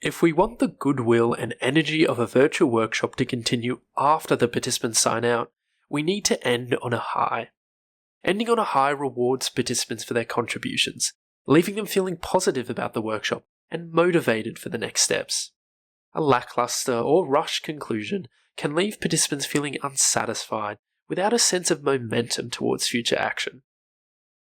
If we want the goodwill and energy of a virtual workshop to continue after the participants sign out, we need to end on a high. Ending on a high rewards participants for their contributions, leaving them feeling positive about the workshop and motivated for the next steps. A lackluster or rushed conclusion can leave participants feeling unsatisfied without a sense of momentum towards future action.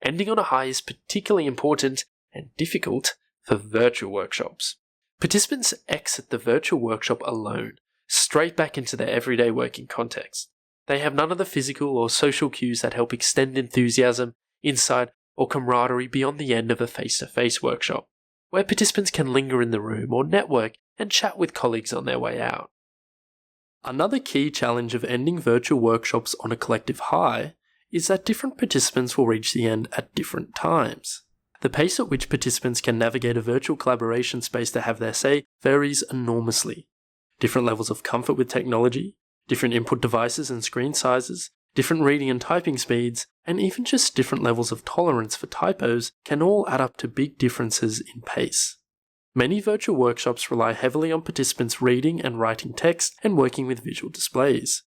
Ending on a high is particularly important and difficult for virtual workshops. Participants exit the virtual workshop alone, straight back into their everyday working context. They have none of the physical or social cues that help extend enthusiasm, insight, or camaraderie beyond the end of a face-to-face workshop, where participants can linger in the room or network and chat with colleagues on their way out. Another key challenge of ending virtual workshops on a collective high is that different participants will reach the end at different times. The pace at which participants can navigate a virtual collaboration space to have their say varies enormously. Different levels of comfort with technology, different input devices and screen sizes, different reading and typing speeds, and even just different levels of tolerance for typos can all add up to big differences in pace. Many virtual workshops rely heavily on participants reading and writing text and working with visual displays.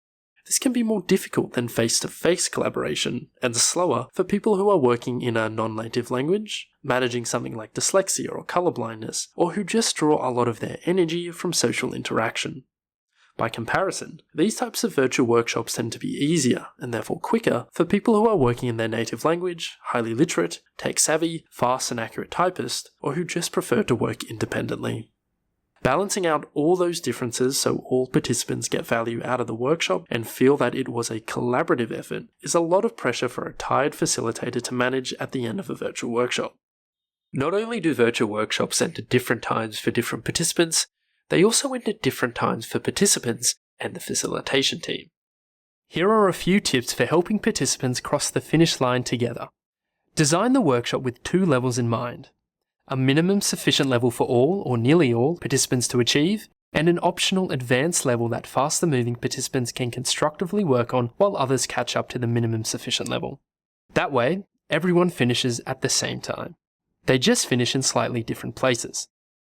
This can be more difficult than face-to-face collaboration and slower for people who are working in a non-native language, managing something like dyslexia or colorblindness, or who just draw a lot of their energy from social interaction. By comparison, these types of virtual workshops tend to be easier and therefore quicker for people who are working in their native language, highly literate, tech-savvy, fast and accurate typists, or who just prefer to work independently. Balancing out all those differences so all participants get value out of the workshop and feel that it was a collaborative effort is a lot of pressure for a tired facilitator to manage at the end of a virtual workshop. Not only do virtual workshops end at different times for different participants, they also end at different times for participants and the facilitation team. Here are a few tips for helping participants cross the finish line together. Design the workshop with 2 levels in mind: a minimum sufficient level for all or nearly all participants to achieve, and an optional advanced level that faster moving participants can constructively work on while others catch up to the minimum sufficient level. That way, everyone finishes at the same time. They just finish in slightly different places.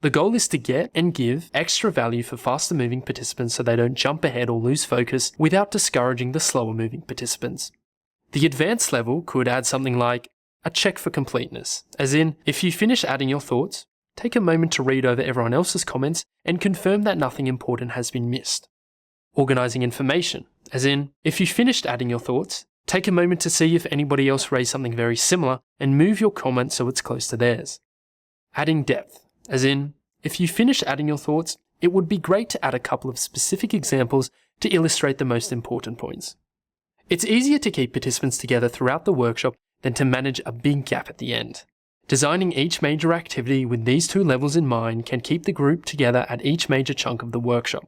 The goal is to get and give extra value for faster moving participants so they don't jump ahead or lose focus without discouraging the slower moving participants. The advanced level could add something like a check for completeness, as in, if you finish adding your thoughts, take a moment to read over everyone else's comments and confirm that nothing important has been missed. Organising information, as in, if you finished adding your thoughts, take a moment to see if anybody else raised something very similar and move your comment so it's close to theirs. Adding depth, as in, if you finish adding your thoughts, it would be great to add a couple of specific examples to illustrate the most important points. It's easier to keep participants together throughout the workshop than to manage a big gap at the end. Designing each major activity with these 2 levels in mind can keep the group together at each major chunk of the workshop.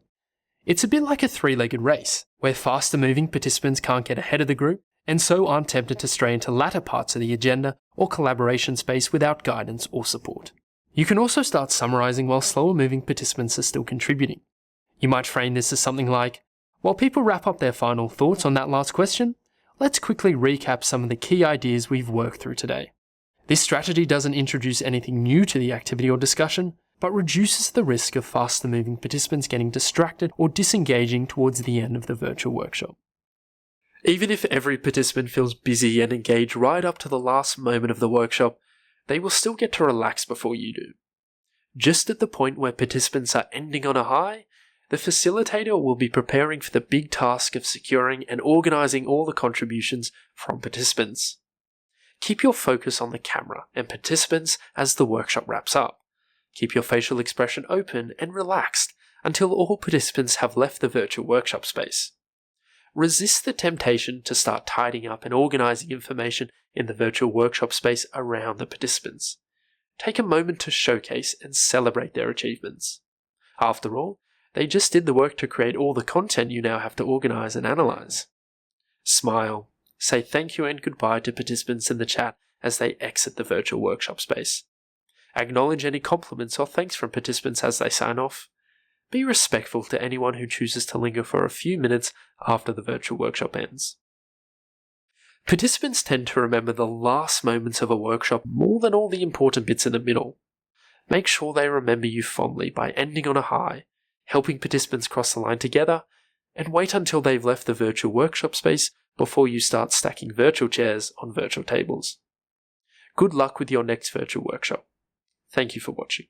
It's a bit like a 3-legged race, where faster moving participants can't get ahead of the group, and so aren't tempted to stray into latter parts of the agenda or collaboration space without guidance or support. You can also start summarizing while slower moving participants are still contributing. You might frame this as something like, while people wrap up their final thoughts on that last question, let's quickly recap some of the key ideas we've worked through today. This strategy doesn't introduce anything new to the activity or discussion, but reduces the risk of faster moving participants getting distracted or disengaging towards the end of the virtual workshop. Even if every participant feels busy and engaged right up to the last moment of the workshop, they will still get to relax before you do. Just at the point where participants are ending on a high, the facilitator will be preparing for the big task of securing and organising all the contributions from participants. Keep your focus on the camera and participants as the workshop wraps up. Keep your facial expression open and relaxed until all participants have left the virtual workshop space. Resist the temptation to start tidying up and organising information in the virtual workshop space around the participants. Take a moment to showcase and celebrate their achievements. After all, they just did the work to create all the content you now have to organise and analyse. Smile, say thank you and goodbye to participants in the chat as they exit the virtual workshop space. Acknowledge any compliments or thanks from participants as they sign off. Be respectful to anyone who chooses to linger for a few minutes after the virtual workshop ends. Participants tend to remember the last moments of a workshop more than all the important bits in the middle. Make sure they remember you fondly by ending on a high, helping participants cross the line together, and wait until they've left the virtual workshop space before you start stacking virtual chairs on virtual tables. Good luck with your next virtual workshop. Thank you for watching.